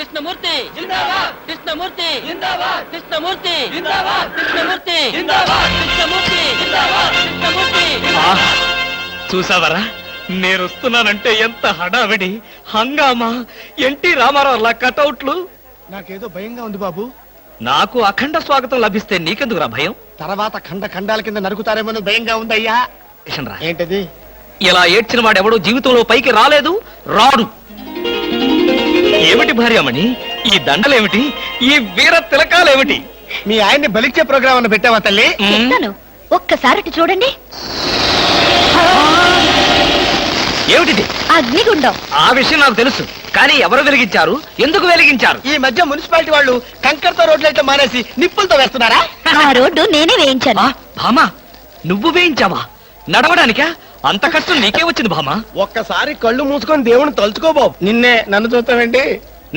కృష్ణమూర్తి జిందాబాద్, కృష్ణమూర్తి జిందాబాద్, కృష్ణమూర్తి జిందాబాద్, కృష్ణమూర్తి జిందాబాద్, కృష్ణమూర్తి జిందాబాద్, కృష్ణమూర్తి. చూసావరా, నేను వస్తున్నానంటే ఎంత హడావిడి హంగామా. ఎన్టీ రామారావు కటౌట్లు. నాకేదో భయంగా ఉంది బాబు. నాకు అఖండ స్వాగతం లభిస్తే నీకెందుకురా భయం? తర్వాత ఖండాల కింద నరుకుతారేమో భయంగా ఉందయ్యా. ఏంటది? ఇలా ఏడ్చిన వాడెవడూ జీవితంలో పైకి రాలేదు, రాడు. ఏమిటి భార్యమణి ఈ దండలేమిటి, ఈ వీర తిలకాలేమిటి? మీ ఆయన్ని బలిచ్చే ప్రోగ్రామ్ అన్న పెట్టావా తల్లి? ఒక్కసారి చూడండి. ఏమిటిది? అగ్నిగుండం. ఆ విషయం నాకు తెలుసు, కానీ ఎవరు వెలిగించారు, ఎందుకు వెలిగించారు? ఈ మధ్య మున్సిపాలిటీ వాళ్ళు కంకర్తో రోడ్లు అయితే మానేసి నిప్పులతో వేస్తున్నారా? ఆ రోడ్డు నేనే వేయించాను. భామా, నువ్వు వేయించావా? నడవడానికా? అంత కష్టం నీకే వచ్చింది భామా? ఒక్కసారి కళ్ళు మూసుకొని దేవుని తలుచుకో బాబు. నిన్నే నన్ను చూస్తావేంటి?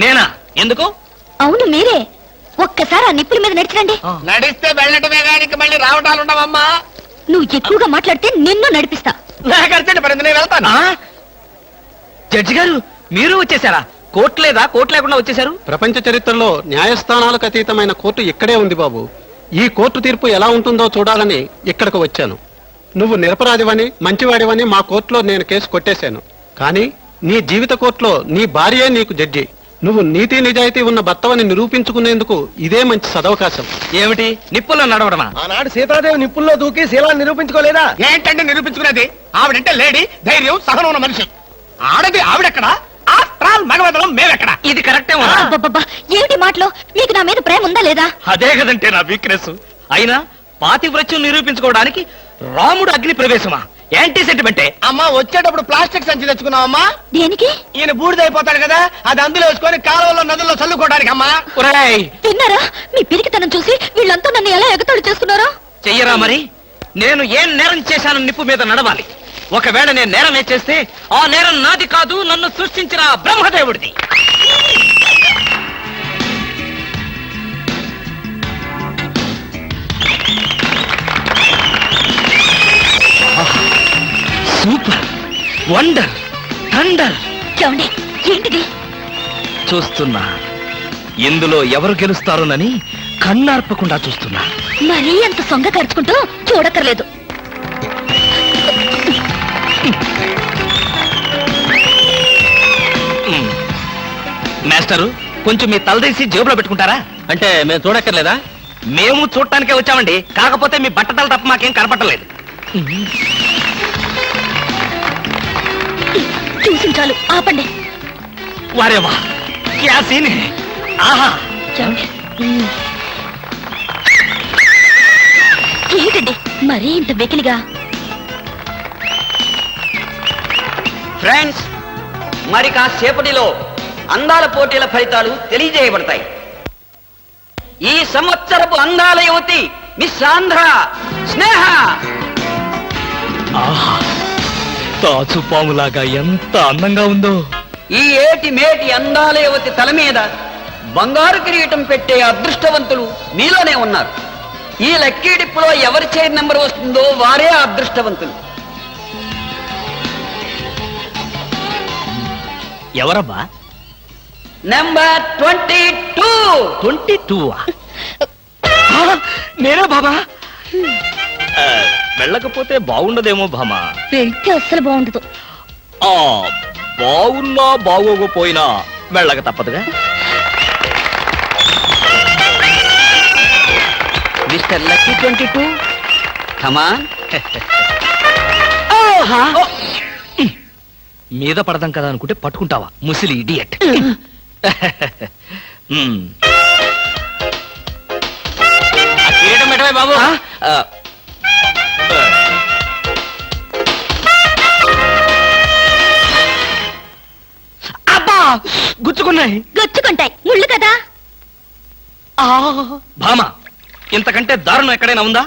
నేనా? ఎందుకు? అవును మీరే. ఒక్కసారి ఆ నిప్పుల మీద నడిచిరండి. నడిస్తే వెళ్ళటమే గానికి మళ్ళీ రావటాలు ఉండవమ్మా. నువ్వు ఎక్కువగా మాట్లాడితే నిన్ను నడిపిస్తా. నేను వెళ్తాను. జడ్జి గారు, మీరు వచ్చేసారా? కోర్టు లేదా? కోర్టు లేకుండా వచ్చేసారు? ప్రపంచ చరిత్రలో న్యాయస్థానాలకు అతీతమైన కోర్టు ఇక్కడే ఉంది బాబు. ఈ కోర్టు తీర్పు ఎలా ఉంటుందో చూడాలని ఇక్కడికి వచ్చాను. నువ్వు నిరపరాధివని, మంచివాడివని మా కోర్టులో నేను కేసు కొట్టేశాను. కానీ నీ జీవిత కోర్టులో నీ భార్యే నీకు జడ్జి. నువ్వు నీతి నిజాయితీ ఉన్న భర్తవని నిరూపించుకునేందుకు ఇదే మంచి సదవకాశం. ఏమిటి నిప్పుల్లో నడవడమా? ఆనాడు సీతాదేవి నిప్పుల్లో దూకి శీలాన్ని నిరూపించుకోలేదా? ఏంటంటే నిరూపించుకునేది? ఆవిడంటే లేడీ, ధైర్యం, సహనం ఉన్న మనిషి. ఆడది ఆవిడెక్కడ, ఆఫ్టర్ మగవదలం మేమెక్కడ? ఇది కరెక్టే. ఏమిటి మాటలో? మీకు నా మీద ప్రేమ ఉందా లేదా? అదే కదంటే నా వీక్నెస్. అయినా పాతివ్రత్యం నిరూపించుకోవడానికి రాముడు అగ్ని ప్రవేశమా? యాంటీ సెంటిమెంటే. అమ్మా, వచ్చేటప్పుడు ప్లాస్టిక్ సంచి తెచ్చుకున్నావమ్మా. దేనికి? ఈయన బూడిదైపోతాడు కదా, అది అందులో వేసుకొని కాలువలో నదుల్లో చల్లుకోవడానికి. అమ్మా తిన్నారా? మీ పిరికితనం చూసి వీళ్ళంతా నన్ను ఎలా ఎగతాళి చేసుకున్నారా? చెయ్యరా మరి. నేను ఏం నేరం చేశాను నిప్పు మీద నడవాలి. ఒకవేళ నేను నేరం చేస్తే ఆ నేరం నాది కాదు, నన్ను సృష్టించిన బ్రహ్మదేవుడిది. Super, wonder, thunder. చూడండి, ఏంటిది? చూస్తున్నా. ఇందులో ఎవరు గెలుస్తారోనని కన్నార్పకుండా చూస్తున్నా. మరీ అంత సొంగ ఖర్చుకుంటూ చూడక్కర్లేదు. మాస్టరు, కొంచెం మీ తలదీసి జేబులో పెట్టుకుంటారా? అంటే మేము చూడక్కర్లేదా? మేము చూడటానికే వచ్చామండి. కాకపోతే మీ బట్టతలు తప్ప మాకేం కనపట్టలేదు. చూసి చాలు, ఆపండి. వారేవా, క్యా సీన్ హై. ఆహా, ఏంటండి మరీ ఇంత వెకిలిగా? ఫ్రెండ్స్, మరి కాసేపటిలో అందాల పోటీల ఫలితాలు తెలియజేయబడతాయి. ఈ సంవత్సరపు అందాల యువతి మిస్ ఆంధ్ర స్నేహ. ఆహా, తాచుపాములాగా ఎంత అందంగా ఉందో. ఈ ఏటి మేటి అందాల యువతి తల మీద బంగారు కిరీటం పెట్టే అదృష్టవంతులు మీలోనే ఉన్నారు. ఈ లక్కీ డిప్పులో ఎవరి చైర్ నెంబర్ వస్తుందో వారే అదృష్టవంతులు. ఎవరబ్బా? నెంబర్ 22. 22? నేనే బాబా. వెళ్ళకపోతే బాగుండదేమో భామా. వెళ్తే అస్సలు బాగుండదు. బాగున్నా బాగోకపోయినా వెళ్ళక తప్పదుగా. మిస్టర్ లక్కీ 22, కమాన్. మీద పడదాం కదా అనుకుంటే పట్టుకుంటావా ముసిలి ఇడియట్. కిరీటం పెట్టవే బాబు. అబ్బా, గుచ్చుకున్నాయి. గుచ్చుకుంటాయి, ముళ్ళు కదా. భామా, ఇంతకంటే దారుణం ఎక్కడైనా ఉందా?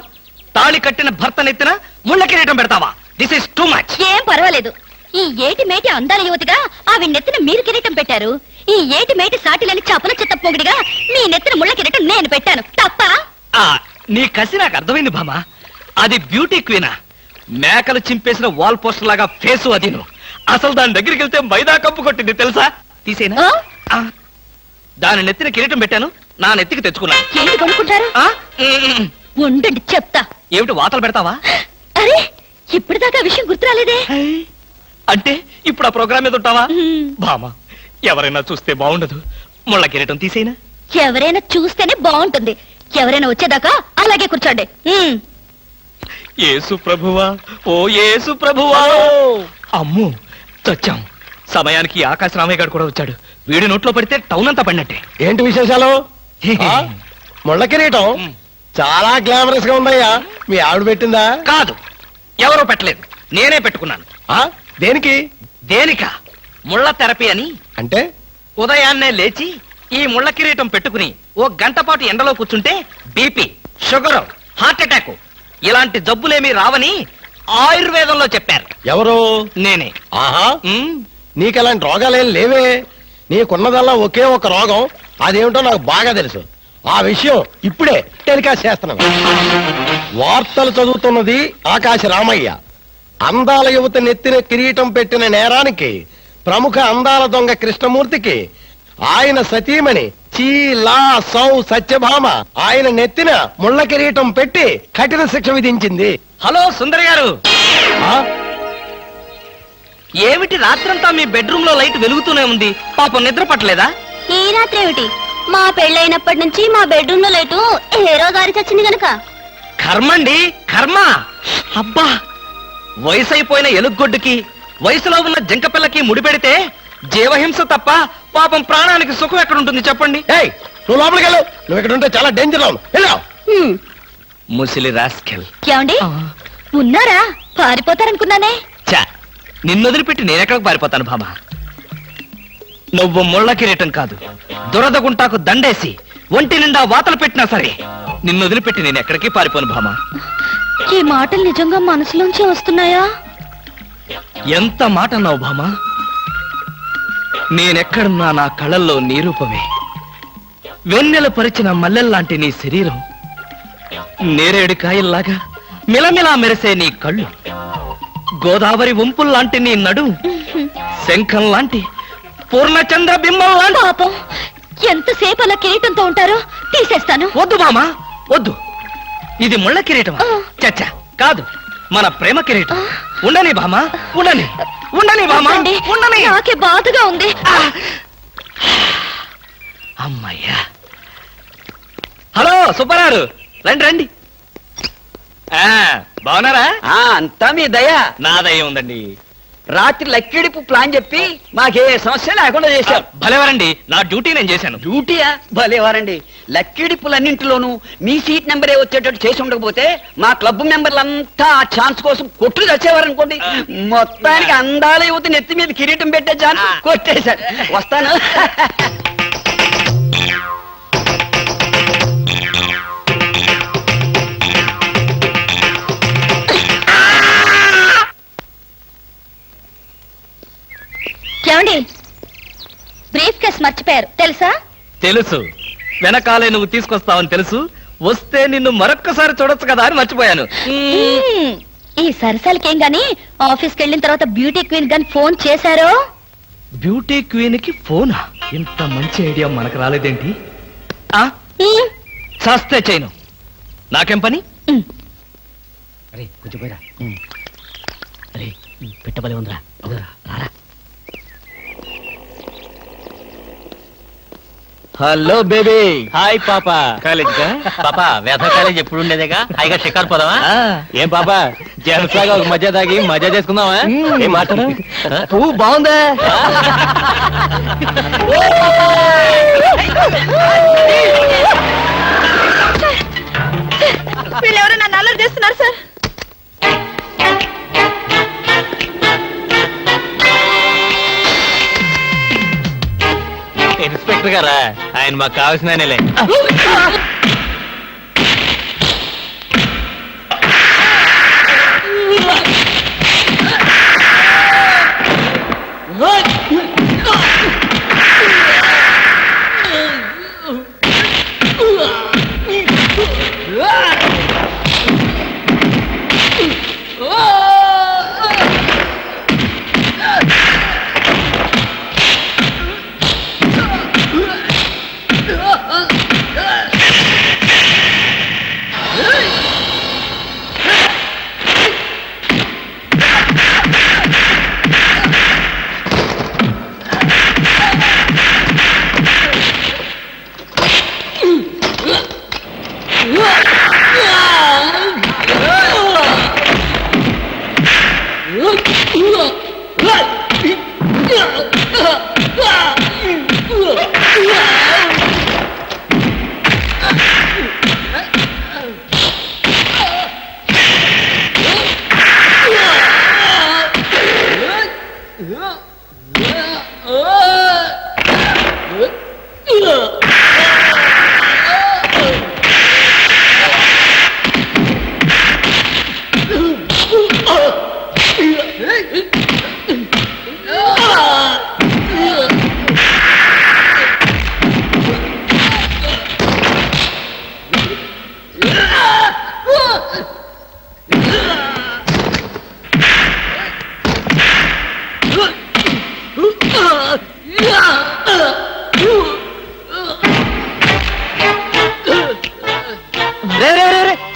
తాళి కట్టిన భర్త నెత్తిన ముళ్ళ కిరీటం పెడతావా? This is too much. ఏం పర్వాలేదు. ఈ ఏటి మేటి అందాల యువతిగా ఆవి నెత్తిన మీరు కిరీటం పెట్టారు. ఈ ఏటి మేటి సాటిలని చపల చెత్త పొగిడిగా మీ నెత్తిన ముళ్ళ కిరీటం నేను పెట్టాను. తప్ప? నీ కసి నాకు అర్థమైంది భామా. అది బ్యూటీ క్వీనా? మేకలు చింపేసిన వాల్ పోస్టర్ లాగా ఫేసు అది. అసలు దాని దగ్గరికి వెళ్తే మైదా కప్పు కొట్టింది తెలుసా? తీసేనా? దాని నెత్తిన కిరీటం పెట్టాను, నా నెత్తికి తెచ్చుకున్నాను. ఏంటి కొనుక్కుంటారు? ఆ? ఉమ్. ఉండండి చెప్తా. ఏమిటి వాతలు పెడతావా? అరే ఇప్పటిదాకా ఆ విషయం గుర్తురాలేదే. అంటే ఇప్పుడు ఆ ప్రోగ్రామ్ మీద ఉంటావా? హ్మ్. బామా, ఎవరైనా చూస్తే బాగుండదు. ముళ్ళ కిరీటం తీసేనా? ఎవరైనా చూస్తేనే బాగుంటుంది. ఎవరైనా వచ్చేదాకా అలాగే కూర్చోండి. యేసు ప్రభువా, ఓ యేసు ప్రభువా. అమ్ము, చచ్చాం. సమయానికి ఆకాశ రామయ్య గారు కూడా వచ్చాడు. వీడి నోట్లో పడితే టౌన్ అంతా పడినట్టే. ఏంటి విశేషాలు? ముళ్ళ కిరీటం చాలా గ్లామరస్ గా ఉందయ్యా. మీ ఆవిడ పెట్టిందా? కాదు, ఎవరో పెట్టలేదు, నేనే పెట్టుకున్నాను. దేనికి? దేనికా? ముళ్ళ థెరపీ అని. అంటే ఉదయాన్నే లేచి ఈ ముళ్ళ కిరీటం పెట్టుకుని ఓ గంట పాటు ఎండలో కూర్చుంటే బీపీ, షుగర్, హార్ట్ అటాక్ ఇలాంటి జబ్బులేమీ రావని ఆయుర్వేదంలో చెప్పారు. ఎవరు? నేనే. ఆహా, ఉమ్, నీకెలాంటి రోగాలేం లేవే. నీకున్నదల్లా ఒకే ఒక రోగం. అదేమిటో నాకు బాగా తెలుసు. ఆ విషయం ఇప్పుడే టెలికాస్ట్ చేస్తున్నాను. వార్తలు చదువుతున్నది ఆకాశ రామయ్య. అందాల యువత నెత్తిన కిరీటం పెట్టిన నేరానికి ప్రముఖ అందాల దొంగ కృష్ణమూర్తికి ఆయన సతీమణి చీలా సౌ సత్యభామ ఆయన నెత్తిన ముళ్ళ కిరీటం పెట్టి కఠిన శిక్ష విధించింది. హలో సుందరి గారు, ఆ? ఏమిటి రాత్రంతా మీ బెడ్రూమ్ లో లైట్ వెలుగుతూనే ఉంది? పాపం నిద్ర పట్టలేదా? ఈ రాత్రి ఏమిటి? మా పెళ్ళైనప్పటి నుంచి మా బెడ్రూమ్ లో లేటు ఏ రోజు ఆరి చచ్చింది గనక. కర్మండి, కర్మ. అబ్బా, వయసు అయిపోయిన ఎలుగొడ్డుకి వయసులో ఉన్న జంకపిల్లకి ముడిపెడితే జీవహింస తప్ప పాపం ప్రాణానికి సుఖం ఎక్కడుంటుంది చెప్పండి? ఏయ్, నువ్వు లోపలికి వెళ్ళు. నువ్వు ఇక్కడ ఉంటే చాలా డేంజర్ లో ఉన్నావు. ముసిలి రాస్కెల్. ఏమండి ఉన్నారా? పారిపోతారనుకున్నానే. చా, నిన్ను వదిలిపెట్టి నేనెక్కడికి పారిపోతాను భామా? నువ్వు ముళ్ళ కిరీటం కాదు, దురద గుంటాకు దండేసి ఒంటి నిండా వాతలు పెట్టినా సరే నిన్ను వదిలిపెట్టి నేను ఎక్కడికి పారిపోను భామా. ఈ మాటలు నిజంగా మనసులోంచి వస్తున్నాయా? ఎంత మాట అన్నావు భామా. నేనెక్కడున్నా నా కళ్ళల్లో నీ రూపమే. వెన్నెల పరిచిన మల్లెల్లాంటి నీ శరీరం, నేరేడు కాయల్లాగా మిలమిలా మెరిసే నీ కళ్ళు, గోదావరి వంపుల్లాంటి నీ నడు, శంఖం లాంటి పూర్ణచంద్ర బింబం లాంటి. పాపం ఎంతసేపు అలా కిరీటంతో ఉంటారో తీసేస్తాను. వద్దు మామా, వద్దు. ఇది ముళ్ళ కిరీటమా? చచ్చా, కాదు, మన ప్రేమ కిరీటం. ఉండని భామా, ఉండని, ఉండని భామా, వద్దండి, ఉండని. నాకే బాధగా ఉంది. అమ్మయ్యా. హలో సుబ్బారావు, రండి రండి. బాగున్నారా? అంతా మీ దయ. నా దయ ఉందండి. రాత్రి లక్కిడిపు ప్లాన్ చెప్పి మాకే సమస్య లేకుండా చేశారు. భలేవారండి, నా డ్యూటీ నేను చేశాను. డ్యూటీయా? భలేవారండి. లక్కిడిపులన్నింటిలోనూ మీ సీట్ నెంబరే వచ్చేటట్టు చేసి ఉండకపోతే మా క్లబ్ మెంబర్లంతా ఆ ఛాన్స్ కోసం కొట్టుకు తెచ్చేవారనుకోండి. మొత్తానికి అందాల యువత నెత్తి మీద కిరీటం పెట్టే ఛాన్స్ కొట్టేశారు. వస్తాను. ఏమండి బ్రీఫ్ కేస్ మర్చిపోయారు తెలుసా? తెలుసు, వెనకాలే నువ్వు తీసుకొస్తావని తెలుసు. వస్తే నిన్ను మరొక్కసారి చూడొచ్చు కదా అని మర్చిపోయాను. ఈ సరసాలకేం గాని ఆఫీస్కి వెళ్ళిన తర్వాత బ్యూటీ క్వీన్ గాని ఫోన్ చేశారో? బ్యూటీ క్వీన్ కి ఫోనా? ఇంత మంచి ఐడియా మనకు రాలేదేంటి? శాస్త్రే చేయను, నాకేం పని? అరే కొంచెం పోయిరా. అరే పెట్టబలే ఉందిరా. రారా. Hello baby. హాయ్ పాపా. కాలేజ్ పాపా, వేద కాలేజ్ ఎప్పుడు ఉండేదేగా. హాయిగా షికారు పోదామా? ఏం పాపా, జలసాగా ఒక మధ్య తాగి మజా చేసుకుందామా? ఏం మాట్లాడు? పువ్వు బాగుందా? వీళ్ళెవరో నన్ను అల్లరి చేస్తున్నారు సార్. ఇన్స్పెక్టర్ గారా? ఆయన మాకు కావాల్సిన ఆయనలే.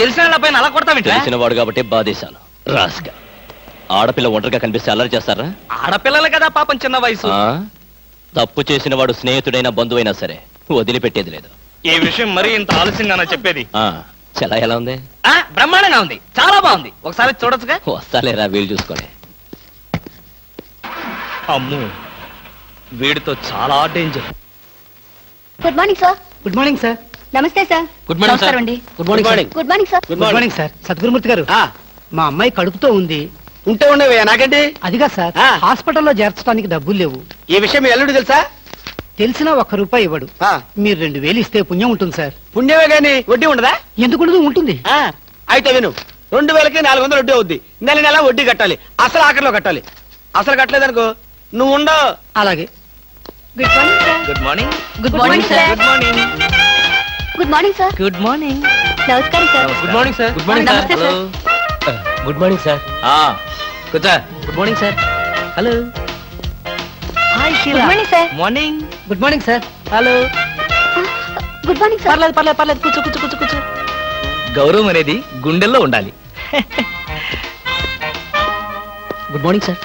తెలిసిన వాళ్ళ పైన అలా కొడతావేంటి? తెలిసిన వాడు కాబట్టి బాధేశాను రాస్గా. ఆడపిల్ల ఒంటరిగా కనిపిస్తే అల్లరి చేస్తారా? ఆడపిల్లలు కదా పాపం, చిన్న వయసు. ఆ? తప్పు చేసిన వాడు స్నేహితుడైనా బంధువైనా సరే వదిలిపెట్టేది లేదు. ఈ విషయం మరీ ఇంత ఆలస్యంగా చెప్పేది. ఆ చలా ఎలా ఉంది? బ్రహ్మాండంగా ఉంది, చాలా బాగుంది. ఒకసారి చూడొచ్చుగా? వస్తాలేరా వీలు చూసుకొని. అమ్ము, వీడితో చాలా danger. Good morning sir. Good morning sir. నమస్తే సార్. Good morning sir. నమస్కారం అండి. Good morning sir. Good morning sir. Good good morning sir. Sadgurumurthy గారు, మా అమ్మాయి కడుపుతో ఉంది. ఉంటే ఉండేవయ్యా నాకండి. అదిగా సార్, ఆ. హాస్పిటల్లో చేర్చడానికి డబ్బులు లేవు. ఈ విషయం మీ అల్లుడు తెలుసా? తెలిసినా ₹1 ఇవ్వడు. ఆ. మీరు 2000 ఇస్తే పుణ్యం ఉంటుంది సార్. పుణ్యమే గాని వడ్డీ ఉండదా? ఎందుకు ఉండదు? ఉంటుంది. అయితే విను, 2000కి 400 వడ్డీ అవుద్ది. నెల నెల వడ్డీ కట్టాలి. అసలు ఆఖరిలో కట్టాలి. అసలు కట్టలేదనుకో నువ్వు ఉండవు. అలాగే. Good morning sir. Good morning. Good morning sir. Good morning. Good morning sir. Good morning. నమస్కారం sir. Good morning sir. Good morning sir. నమస్తే సార్. Good morning sir. కూర్చో. Good morning sir. Hello. Hi good morning sir. Morning. Good morning sir. Hello. Good morning sir. పర్లేదు పర్లేదు పర్లేదు, కూర్చో కూర్చో కూర్చో కూర్చో. గౌరవం అనేది గుండెల్లో ఉండాలి. Good morning sir.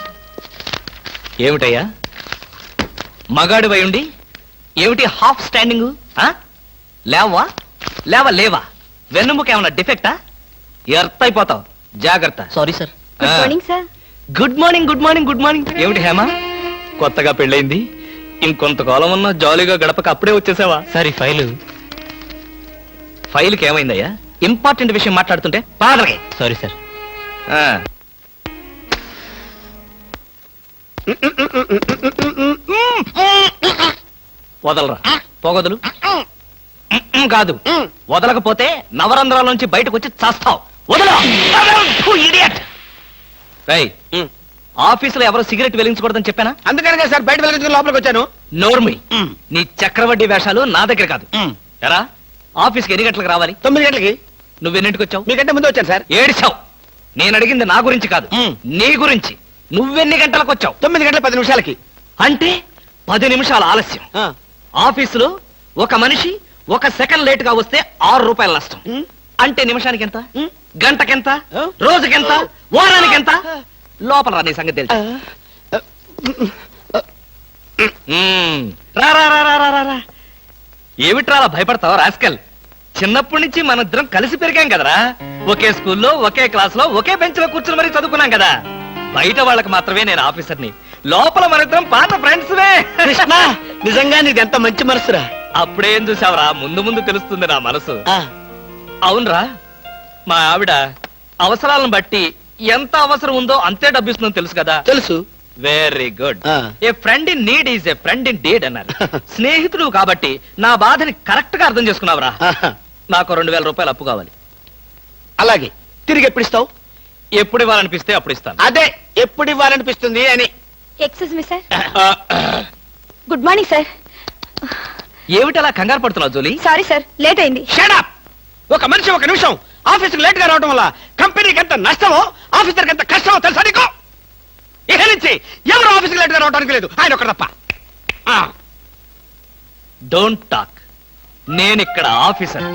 ఏమిటయ్యా మగాడివై ఉండి ఏమిటి హాఫ్ స్టాండింగ్? లేవా లేవా లేవా? వెన్నుముక ఏమన్నా డిఫెక్టా? ఎర్త్ అయిపోతావు, జాగ్రత్త. Sorry sir. Good morning sir. Good morning good morning good morning. ఏమిటి హేమ, కొత్తగా పెళ్ళైంది, ఇంకొంతకాలం ఉన్నా జాలీగా గడపక అప్పుడే వచ్చేసావా? సార్ ఈ ఫైలు. ఫైల్కి ఏమైందయ్యా? ఇంపార్టెంట్ విషయం మాట్లాడుతుంటే పాదలకి. Sorry sir. వదలరా, పోగొదలు. కాదు, వదలకపోతే నవరంధ్రాల నుంచి బయటకు వచ్చి చస్తావు. వదలు. ఇడియట్. రేయ్, ఆఫీసులో ఎవరు సిగరెట్ వెలిగించకూడదని చెప్పానా? అందుకనే సార్ బయట వెళ్తున్న లోపలికి వచ్చాను. నోర్మి, నీ చక్రవడ్డీ వేషాలు నా దగ్గర కాదు. ఎరా, ఆఫీస్కి ఎన్ని గంటలకు రావాలి? 9 గంటలకి. నువ్వెన్నింటికి వచ్చావు? మీకంటే ముందు వచ్చాను సార్. ఏడిచావు. నేను అడిగింది నా గురించి కాదు, నీ గురించి. నువ్వెన్ని గంటలకు వచ్చావు? 9 గంటల 10 నిమిషాలకి. అంటే 10 నిమిషాల ఆలస్యం. ఆఫీసులో ఒక మనిషి 1 సెకండ్ లేట్ గా వస్తే ₹6 నష్టం. అంటే నిమిషానికి ఎంత? గంటకెంత? రోజుకెంత? వారానికి ఎంత? లోపల రా, నీ సంగతి తెలుసు. రా రా రా రా రా రా రా. ఏమిట్రా అలా భయపడతావు రాస్కల్? చిన్నప్పటి నుంచి మనిద్దరం కలిసి పెరిగాం కదరా. ఒకే స్కూల్లో, ఒకే క్లాస్ లో, ఒకే బెంచ్ లో కూర్చుని మరీ చదువుకున్నాం కదా. బయట వాళ్ళకి మాత్రమే నేను ఆఫీసర్ని, లోపల మనిద్దరం పాత ఫ్రెండ్స్. కృష్ణ, నిజంగా నీది ఎంత మంచి మనసురా. అప్పుడేం చూసావురా, ముందు ముందు తెలుస్తుంది నా మనసు. అవునరా, మా ఆవిడ అవసరాలను బట్టి ఎంత అవసరం ఉందో అంతే డబ్బిస్తుందో తెలుసు కదా. తెలుసు. Very good. ఆ. A friend in need is a friend in deed అన్నారు. స్నేహితుడు కాబట్టి నా బాధని కరెక్ట్ గా అర్థం చేసుకున్నావురా. నాకు ₹2000 అప్పు కావాలి. అలాగే. తిరిగి ఎప్పుడు ఇస్తావు? ఎప్పుడు ఇవ్వాలనిపిస్తే అప్పుడు ఇస్తాను. అదే, ఎప్పుడు ఇవ్వాలనిపిస్తుంది అని. Excuse me sir. Good morning sir. ఏమిటి అలా కంగారు పడుతున్నావు జోలీ? సారీ సార్, లేట్ అయింది. Shut up! ఒక మనిషి 1 నిమిషం ఆఫీసుకు లేట్ గా రావడం వల్ల కంపెనీకి ఎంత నష్టమో, ఆఫీసర్కి ఎంత కష్టమో తెలుసా నీకు? ఇక నుంచి ఎవరు ఆఫీసుకు లేట్ గా రావడానికి లేదు, ఆయన ఒకరు తప్ప. Don't talk. నేనిక్కడ ఆఫీసర్.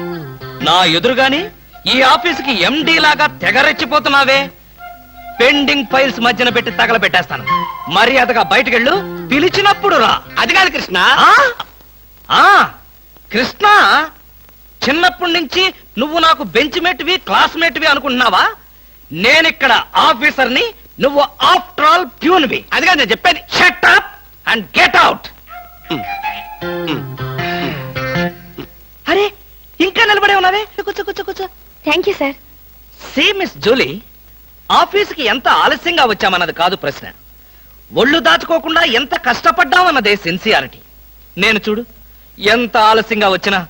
నా ఎదురుగానే ఈ ఆఫీసుకి ఎండి లాగా తెగరెచ్చిపోతున్నావే. పెండింగ్ ఫైల్స్ మధ్యన పెట్టి తగలబెట్టేస్తాను. మర్యాదగా బయటకెళ్ళు, పిలిచినప్పుడు రా. అది కాదు కృష్ణ. కృష్ణ, చిన్నప్పటి నుంచి నువ్వు నాకు బెంచ్ మేట్వి, క్లాస్మేట్వి అనుకుంటున్నావా? నేనిక్కడ ఆఫీసర్ని, నువ్వు ఆఫ్టర్ ఆల్ ప్యూన్వి. అది కాదు నేను చెప్పేది. Shut up and get out. అరే, ఇంకా నిలబడే ఉన్నావే? కూర్చో కూర్చో కూర్చో. Thank you sir. See miss Julie, ఆఫీసుకి ఎంత ఆలస్యంగా వచ్చామన్నది కాదు ప్రశ్న. ఒళ్ళు దాచుకోకుండా ఎంత కష్టపడ్డామన్నదే సిన్సియారిటీ. నేను చూడు, ఎంత ఆలస్యంగా వచ్చినా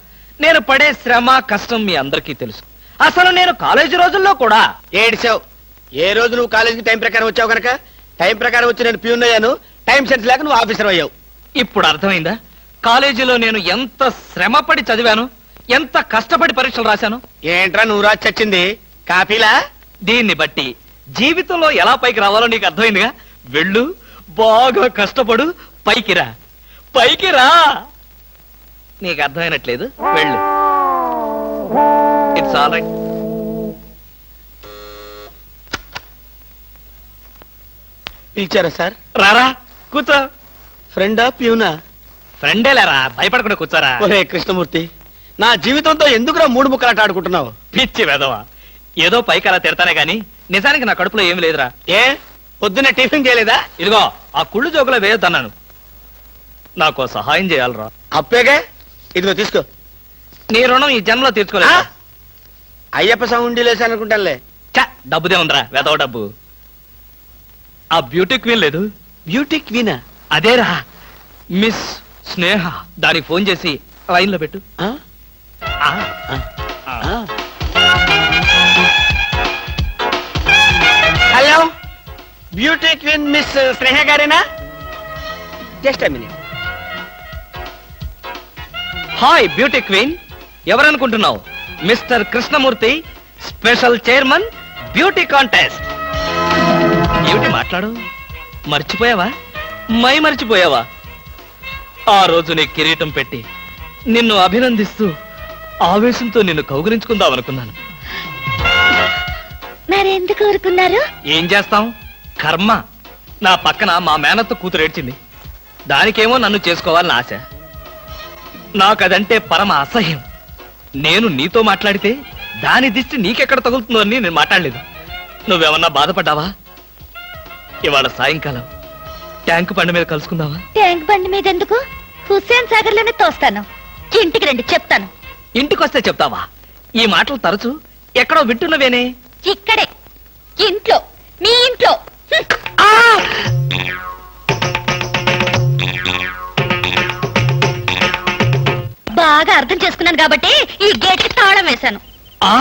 నేను పడే శ్రమ కష్టం మీ అందరికీ తెలుసు. అసలు నేను కాలేజీ రోజుల్లో కూడా ఏడిచావు. ఏ రోజు నువ్వు కాలేజీకి టైం ప్రకారం వచ్చావు కనుక టైం ప్రకారం వచ్చి నేను ప్యూన్ అయ్యాను. టైం సెన్స్ లేక నువ్వు ఆఫీసర్ అయ్యావు. ఇప్పుడు అర్థమైందా కాలేజీలో నేను ఎంత శ్రమపడి చదివాను, ఎంత కష్టపడి పరీక్షలు రాశాను. ఏంట్రా నువ్వు రాసి చచ్చింది కాపీలా? దీన్ని బట్టి జీవితంలో ఎలా పైకి రావాలో నీకు అర్థమైందిగా. వెళ్ళు, బాగా కష్టపడు, పైకి రా, పైకి రా. నీకు అర్థమైనట్లేదు, వెళ్ళు. It's all right. పిలిచారా సార్? రారా, కూర్చో. ఫ్రెండా ప్యూనా? ఫ్రెండేలేరా, భయపడకుండా కూర్చోరా. ఒరే కృష్ణమూర్తి, నా జీవితంతో ఎందుకురా మూడు ముక్కలాట ఆడుకుంటున్నావు? పిచ్చి వెదవా, ఏదో పైకి అలా తిడతానే గాని నిజానికి నా కడుపులో ఏమి లేదురా. ఏ పొద్దున్నే టిఫిన్ చేయలేదా? ఇదిగో ఆ కుళ్ళు జోకులో వేయొద్దన్నాను. నాకు సహాయం చేయాలరా. అప్పేగా, ఇదిగో తీసుకో. నీ రుణం ఈ జన్మలో ఆ? తీర్చుకోలేదు. అయ్యప్ప సౌండి లేసానుకుంటానులే. డబ్బుదే ఉందిరా, వెదవ డబ్బు. ఆ బ్యూటీ క్వీన్ లేదు, బ్యూటీ క్వీనా? అదేరా మిస్ స్నేహ. దానికి ఫోన్ చేసి లైన్ లో పెట్టు. ఆ? ఆ, ఆ. Hello, beauty queen miss Sneha గారేనా? Just minute. Hi beauty queen, ఎవరనుకుంటున్నావు? Mister Krishnamurthy, special chairman, beauty contest. ఏమిటి మాట్లాడు? మర్చిపోయావా? మర్చిపోయావా? ఆ రోజు నీ కిరీటం పెట్టి నిన్ను అభినందిస్తూ ఆవేశంతో నిన్ను కౌగిలించుకుందామనుకున్నాను. మరెందుకు ఊరుకున్నారు? ఏం చేస్తాం, కర్మ. నా పక్కన మా మేనత్త కూతురు ఏడ్చింది. దానికేమో నన్ను చేసుకోవాలని ఆశ. నాకదంటే పరమ అసహ్యం. నేను నీతో మాట్లాడితే దాని దిష్టి నీకెక్కడ తగులుతుందో అని నేను మాట్లాడలేదు. నువ్వేమన్నా బాధపడ్డావా? ఇవాళ సాయంకాలం ట్యాంకు బండి మీద కలుసుకుందావా? ట్యాంక్ బండి మీద ఎందుకు? హుస్సేన్ సాగర్ లోనే తోస్తాను. ఇంటికి రండి, చెప్తాను. ఇంటికొస్తే చెప్తావా? ఈ మాటలు తరచు ఎక్కడో వింటున్నవేనే. ఇక్కడే, ఇంట్లో, మీ ఇంట్లో. బాగా అర్థం చేసుకున్నాను కాబట్టి ఈ గేట్ కి తాళం వేశాను. ఆ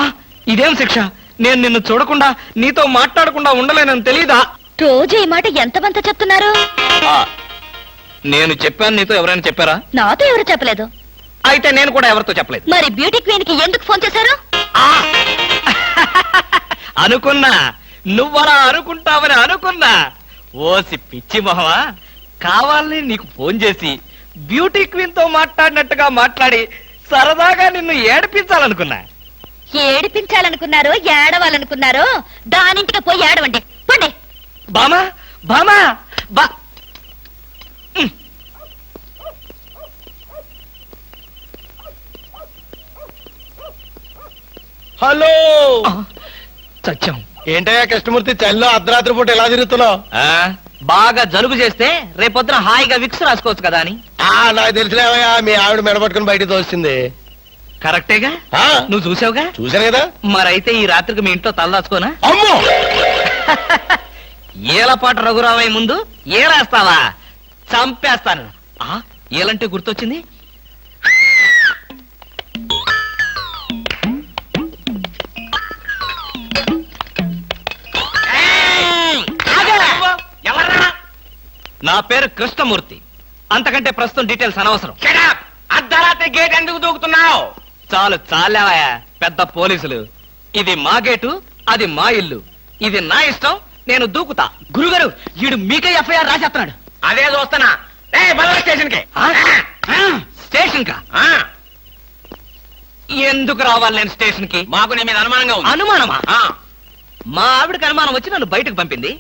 ఇదేం శిక్ష? నేను నిన్ను చూడకుండా నీతో మాట్లాడకుండా ఉండలేనని తెలీదా? రోజు ఈ మాట ఎంతమంత చెప్తున్నారు? ఆ, నేను చెప్పాను, నీతో ఎవరైనా చెప్పారా? నాతో ఎవరు చెప్పలేదు. అయితే నేను కూడా ఎవరితో చెప్పలేదు. మరి బ్యూటీ క్వీన్ కి ఎందుకు ఫోన్ చేశారు? అనుకున్నా, నువ్వలా అనుకుంటావని అనుకున్నా. ఓసి పిచ్చి మొహమా, కావాలని నీకు ఫోన్ చేసి బ్యూటీ క్వీన్ తో మాట్లాడినట్టుగా మాట్లాడి సరదాగా నిన్ను ఏడిపించాలనుకున్నా. ఏడిపించాలనుకున్నారో ఏడవాలనుకున్నారో దానింటికి పోయి ఏడవండి, పండి. బామా బామా బా హలో, చచ్చాం. ఏంటయ్యా కృష్ణమూర్తి, చల్లో అర్ధరాత్రి పూట ఎలా తిరుగుతున్నావు? బాగా జలుబు చేస్తే రేపొద్దున హాయిగా విక్స్ రాసుకోవచ్చు కదా అని. నాకు తెలిసినవయ్యా, మీ ఆవిడ మెడపట్టుకుని బయటకు తోస్తుంది. కరెక్టేగా, ఆ, నువ్వు చూసావుగా. చూశాను కదా. మరైతే ఈ రాత్రికి మీ ఇంట్లో తలదాచుకోనా? అమ్మో, ఏలపాటు రఘురామయ్య ముందు ఏలేస్తావా? చంపేస్తాను. ఏలంటే గుర్తొచ్చింది. నా పేరు కృష్ణమూర్తి. అంతకంటే ప్రస్తుతం డీటెయిల్స్ అనవసరం. అర్ధరాత్రి గేట్ ఎందుకు దూకుతున్నావు? చాలు చాలావయ్యా, పెద్ద పోలీసులు. ఇది మా గేటు, అది మా ఇల్లు. ఇది నా ఇష్టం, నేను దూకుతా. గురుగారు, వీడు మీకే ఎఫ్ఐఆర్ రాసేస్తున్నాడు. అదే చూస్తున్నా. స్టేషన్ కి. స్టేషన్ కా? ఎందుకు రావాలి నేను స్టేషన్ కి? మాకు నీ మీద అనుమానంగా ఉంది. అనుమానమా? మా ఆవిడకి అనుమానం వచ్చి నన్ను బయటకు పంపింది.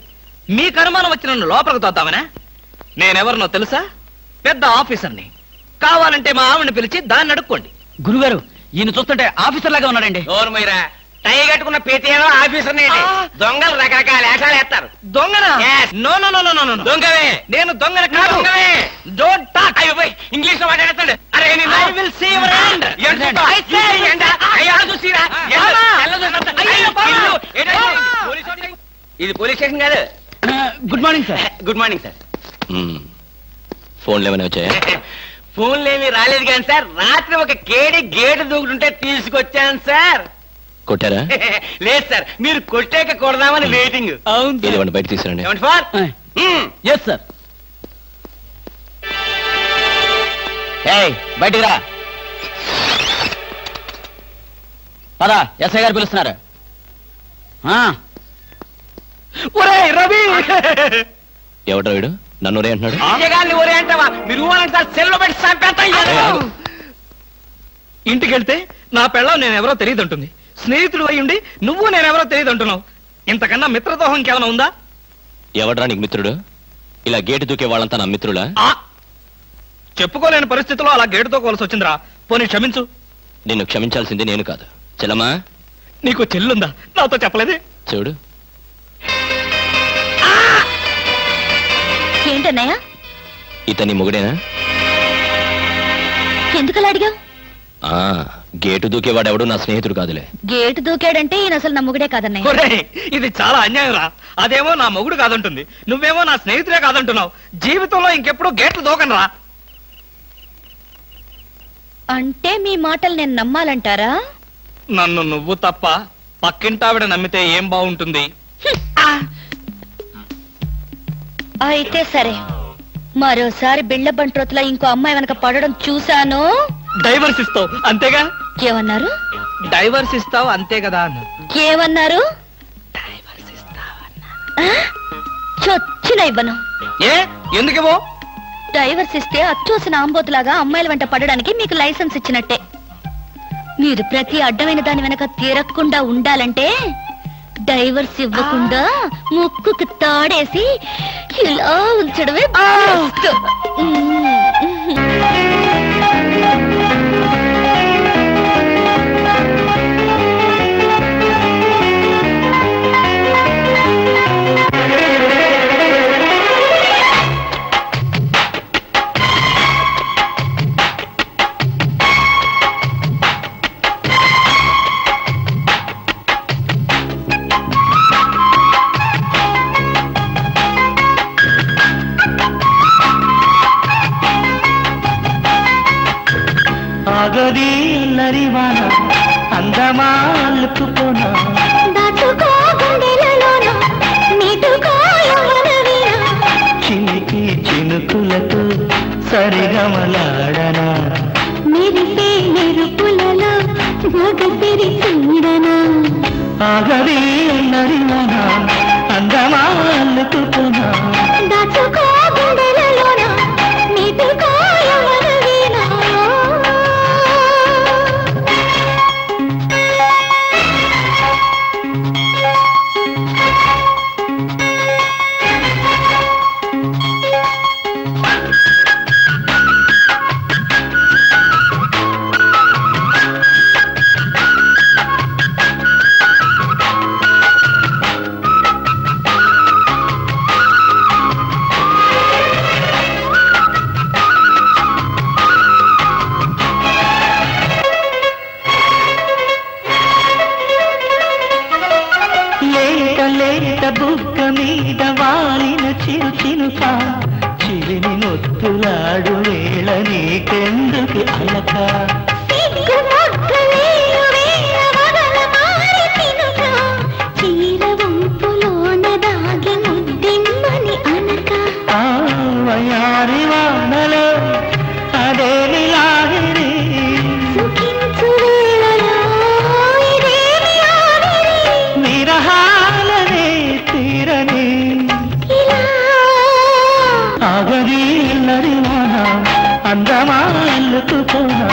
మీకు అనుమానం వచ్చి నన్ను లోపలికి తోద్దామనా? నేనెవరినో తెలుసా? పెద్ద ఆఫీసర్ని. కావాలంటే మా ఆవిడని పిలిచి దాన్ని అడుక్కోండి. గురుగారు, ఈయన చూస్తుంటే ఆఫీసర్ లాగా ఉన్నాడండి. నోరు మీరా, టై కట్టుకున్న ప్రతిలో ఆఫీసర్ దొంగలు రకరకాల వేషాలు వేస్తారు. దొంగనా? Yes. No no no no no no. దొంగవే. నేను దొంగన కాదు. Don't talk. ఇంగ్లీష్ లో మాట్లాడతాడు. అరే I will see your hand. I say. ఇది పోలీస్ స్టేషన్ కాదు. Good morning sir. Good morning sir. ఫోన్లు ఏమైనా వచ్చాయా? ఫోన్లు ఏమీ రాలేదు కానీ సార్ రాత్రి ఒక కేడి గేటు దూకుంటుంటే తీసుకొచ్చాను సార్. కొట్టారా? లేదు సార్, మీరు కొట్టాక కొడదామని వెయిటింగ్. ఏదేమన్నా బయట తీసుకురండి. ఏమండి ఫార్? Yes sir. బయటికి రా. పద, ఎస్ఐ గారు పిలుస్తున్నారు. ఒరేయ్ రవి, ఎవడో వీడు నన్ను ఒరే అంటున్నాడు. విజయగారిని ఒరే అంటావా? మీరు ఊరంటే సార్ సెల్లో పెట్టి చంపేస్తాం. ఇంటికి వెళ్తే నా పెళ్ళం నేనెవరో తెలియదు అంటుంది. స్నేహితుడు అయ్యుండి నువ్వు నేనెవరో తెలియదు అంటున్నావు. ఇంతకన్నా మిత్రదోహం ఇంకేమైనా ఉందా? ఎవడ్రా నీకు మిత్రుడు? ఇలా గేటు దూకే వాళ్ళంతా నా మిత్రులా? చెప్పుకోలేని పరిస్థితిలో అలా గేటుతో కోల్సి వచ్చిందిరా. పోనీ క్షమించు. నిన్ను క్షమించాల్సింది నేను కాదు. చెల్లమ్మా, నీకు చెల్లుందా? నాతో చెప్పలేదే. చూడు, ఏంటన్నయ్య? ఇతని మొగుడేనా? ఎందుకలా అడిగావు? గేటు దూకేవాడెవడు నా స్నేహితుడు కాదులే. గేటు దూకాడంటే ఈయన అసలు నా మొగుడే కాదన్నయ్య. ఒరేయ్, ఇది చాలా అన్యాయం రా. అదేమో నా మొగుడు కాదంటుంది, నువ్వేమో నా స్నేహితుడే కాదంటున్నావు. జీవితంలో ఇంకెప్పుడు గేట్లు దూకనరా. అంటే మీ మాటలు నేను నమ్మాలంటారా? నన్ను నువ్వు తప్ప పక్కింటావిడ నమ్మితే ఏం బాగుంటుంది? అయితే సరే, మరోసారి బిళ్ళ బంట్రోతులా ఇంకో అమ్మాయి వెనక పడడం చూశాను. డైవర్స్ ఇస్తావు అంతేగా? ఏమన్నారు? డైవర్స్ ఇస్తావు అంతే కదా అన్న. ఏమన్నారు? చొచ్చిన ఇవ్వను. ఏ ఎందుకేమో? డైవర్స్ ఇస్తే అచ్చోసిన ఆంబోతులాగా అమ్మాయిల వెంట పడడానికి మీకు లైసెన్స్ ఇచ్చినట్టే. మీరు ప్రతి అడ్డమైన దాని వెనక తీరకుండా ఉండాలంటే డైవర్స్ ఇవ్వకుండా ముక్కుకు తాడేసి ఇలా ఉంచడమే బెస్ట్. ఆగది నరివాన అందమాలుకుపోనా చినికి చినుకులతో సరిగమలాడనా మెరిసే మెరుపులలో మగసిరి చూడనా ఆగది నరివాన అందమాలుకుపోనా దాచుకో గుండెలలోన నీటుకో యవ్వనవీనా. లేత బుగ్గ మీద వాలిన చిరు చినుక చిలిని నొత్తులాడు వేళ నీకెందుకు అలక వయారి వానలో అదేమి లాగిరి విరహాలనే తీరని ఆగది నరివాన అందమాలుకుపోనా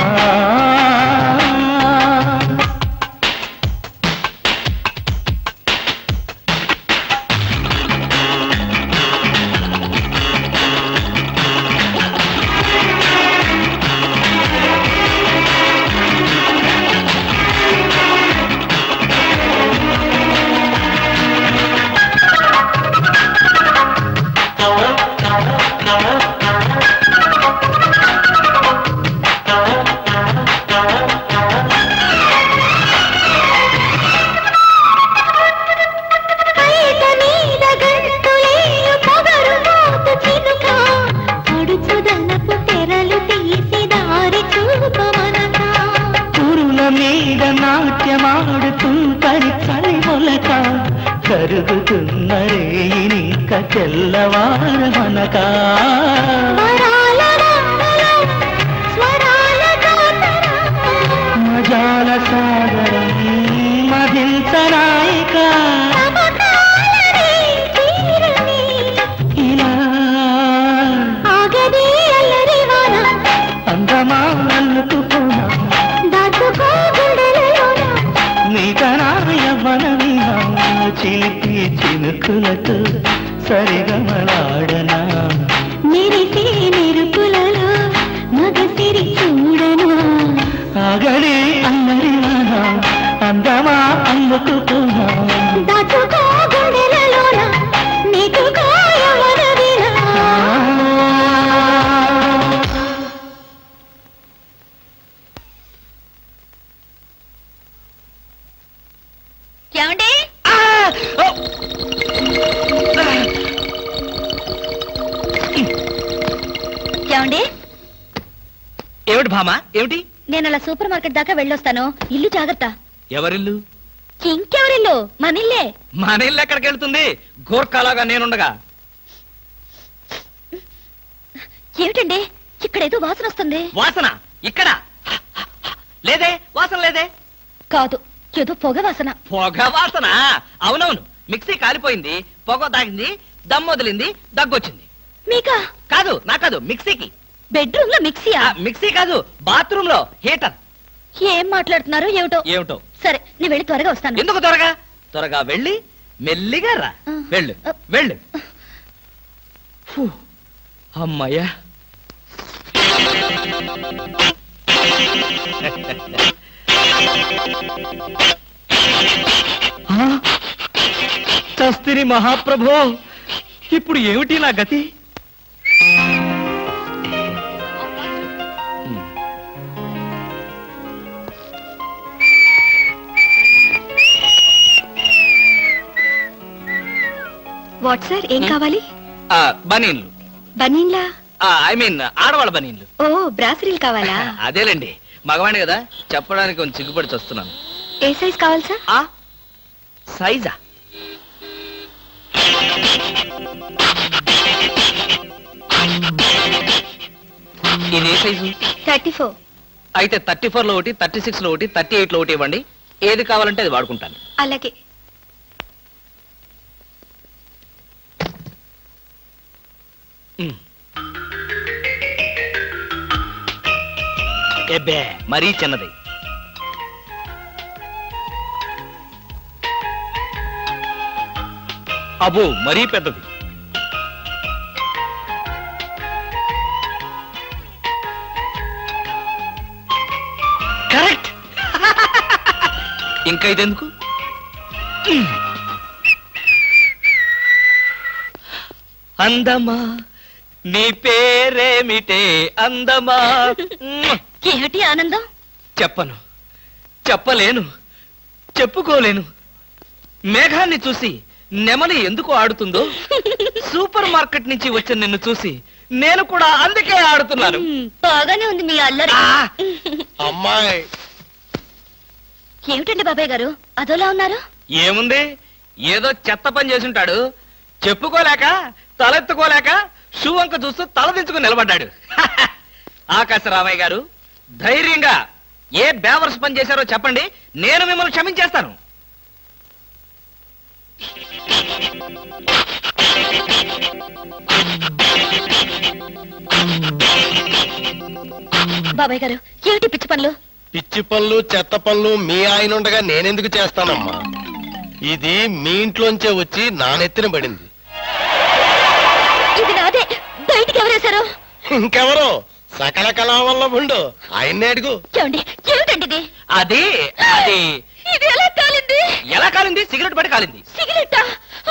నాట్యమాడుతుంటరి చలి మొలక కరుగుతున్న రేయినింక తెల్లవారమనక మజాల సాగరం మదించనాయిక ఇలా అందమా అల్లుకుపోనా నీకనా యవ్వనమినా చిలిపి చినుకులతో సరిగమలాడనా నిరిసి నిరుపులలో మగసిరి చూడనా ఆగడే అల్లరివానా అందమా అల్లుకుపోనా దాచుకో గుండెలలోన నీకు గాయమనదినా ఏమండి ఏమండి ఏమిటి భామా ఏమిటి నేను అలా సూపర్ మార్కెట్ దాకా వెళ్ళొస్తాను ఇల్లు జాగ్రత్త ఎవరిల్లు ఇంకెవరిల్లు మనిల్లే మన ఇల్లు ఎక్కడికి వెళ్తుంది గోర్ఖాలాగా నేనుండగా ఏమిటండి ఇక్కడేదో వాసన వస్తుంది వాసన ఇక్కడ లేదే వాసన లేదే కాదు ఏదో పొగ వాసన పొగ వాసన అవునవును మిక్సీ కాలిపోయింది పొగ తాగింది దమ్ వదిలింది దగ్గొచ్చింది మీకా కాదు నా కాదు మిక్సీకి బెడ్రూమ్ లో మిక్సీయా మిక్సీ కాదు బాత్రూమ్ లో హీటర్ ఏం మాట్లాడుతున్నారో ఏమిటో ఏమిటో సరే నేను వెళ్ళి త్వరగా వస్తాను ఎందుకు త్వరగా త్వరగా వెళ్ళి మెల్లిగా రా వెళ్ళు వెళ్ళు ఫు, అమ్మయ్యా ఆ, చస్తిని మహాప్రభో ఇప్పుడు ఏమిటి నా గతి వాట్ సార్ ఏం కావాలి బనీన్లు బనీన్లా ఐ మీన్ ఆడవాళ్ళ బనీన్లు ఓ బ్రాసరీలు కావాలా అదేలేండి మగవాణి కదా చెప్పడానికి కొంచెం సిగ్గుపడి వస్తున్నాను ఏ సైజ్ కావాలి సార్ ఆ సైజా ఇది ఏ సైజు 34 అయితే 34 లో ఒకటి 36 లో ఒకటి 38 లో ఒకటి ఇవ్వండి ఏది కావాలంటే అది వాడుకుంటాను అలాగే ఎబ్బే మరీ చిన్నది అబో మరీ పెద్దది కరెక్ట్ ఇంకా ఇదెందుకు అందమా నీ పేరేమిటే అందమా ఏమిటి ఆనందం చెప్పను చెప్పలేను చెప్పుకోలేను మేఘాన్ని చూసి నెమలి ఎందుకు ఆడుతుందో సూపర్ మార్కెట్ నుంచి వచ్చిన నిన్ను చూసి నేను కూడా అందుకే ఆడుతున్నాను బాగానే ఉంది మీ అల్లరి అమ్మాయి ఏమిటండి బాబాయ్ గారు అదోలా ఉన్నారు ఏముంది ఏదో చెత్త పని చేసుంటాడు చెప్పుకోలేక తలెత్తుకోలేక షూ వంక చూస్తూ తలదించుకుని నిలబడ్డాడు ఆకాశరామయ్య గారు ధైర్యంగా ఏ బేవర్స్ పని చేశారో చెప్పండి నేను మిమ్మల్ని క్షమించేస్తాను బాబాయ్ గారు ఏమిటి పిచ్చి పనులు పిచ్చి పనులు చెత్త పనులు మీ ఆయన ఉండగా నేనెందుకు చేస్తానమ్మా ఇది మీ ఇంట్లోంచే వచ్చి నా నెత్తిన పడింది ఇది నాదే బయటికి ఎవరేశారు ఇంకెవరో సకల కళా వల్ల ఉండు ఆయన్నే అడుగు ఏమండి ఏమిటండి ఇది అది అది ఇది ఎలా కాలింది ఎలా కాలింది సిగరెట్ పడి కాలింది సిగరెట్టా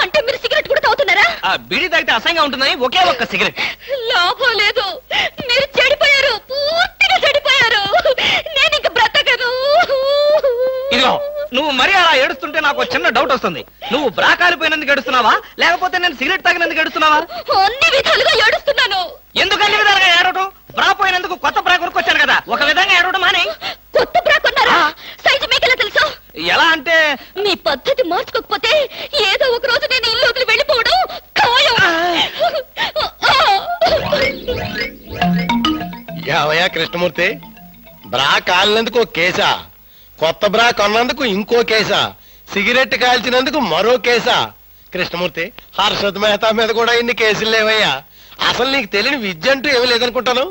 అంటే మీరు సిగరెట్ కూడా తాగుతున్నారా ఆ బీడీ తాగితే అసహ్యంగా ఉంటుందని ఒకే ఒక్క సిగరెట్ లాభం లేదు మీరు చెడిపోయారు పూర్తిగా చెడిపోయారు నేను ఇంక బ్రతకను ఇదిగో నువ్వు మరీ అలా ఏడుస్తుంటే నాకు ఒక చిన్న డౌట్ వస్తుంది నువ్వు బ్రా కాలిపోయినందుకు ఏడుస్తున్నావా లేకపోతే నేను సిగరెట్ తాగినందుకు ఏడుస్తున్నావా అన్ని విధాలుగా ఏడుస్తున్నాను ఎందుకు అన్ని విధాలుగా ఏడవటం బ్రా పోయినందుకు కొత్త బ్రా కొనుక్కొచ్చాను కదా ఒక విధంగా ఏడవడం మానే కొత్త బ్రా కొన్నారా సైజు మీకెలా తెలుసు మీ పద్ధతి మార్చుకోకపోతే ఏదో ఒక రోజు నేను ఇల్లు వదిలి వెళ్ళిపోవడం ఖాయం. యావయ్యా కృష్ణమూర్తి, బ్రా కాలినందుకు ఒక కేసా, కొత్త బ్రా కొన్నందుకు ఇంకో కేసా, సిగరెట్ కాల్చినందుకు మరో కేసా? కృష్ణమూర్తి, హర్షద్ మెహతా మీద కూడా ఇన్ని కేసులు లేవయ్యా. అసలు నీకు తెలియని విద్య అంటూ ఏమీ లేదనుకుంటాను.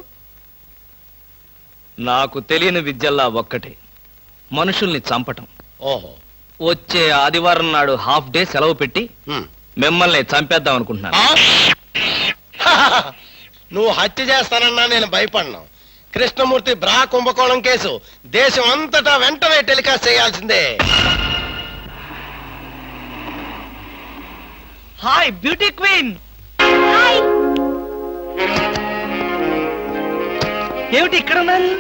నాకు తెలియని విద్యల్లా ఒక్కటే, మనుషుల్ని చంపటం. ఓహో. వచ్చే ఆదివారం నాడు హాఫ్ డే సెలవు పెట్టి ఉమ్. మిమ్మల్ని చంపేద్దాం అనుకుంటున్నాను. నువ్వు హత్య చేస్తానన్నా నేను భయపడ్ను. కృష్ణమూర్తి బ్రా కుంభకోణం కేసు దేశం అంతటా వెంటనే టెలికాస్ట్ చేయాల్సిందే. Hi beauty queen. ఏమిటి ఇక్కడ ఉన్నారు?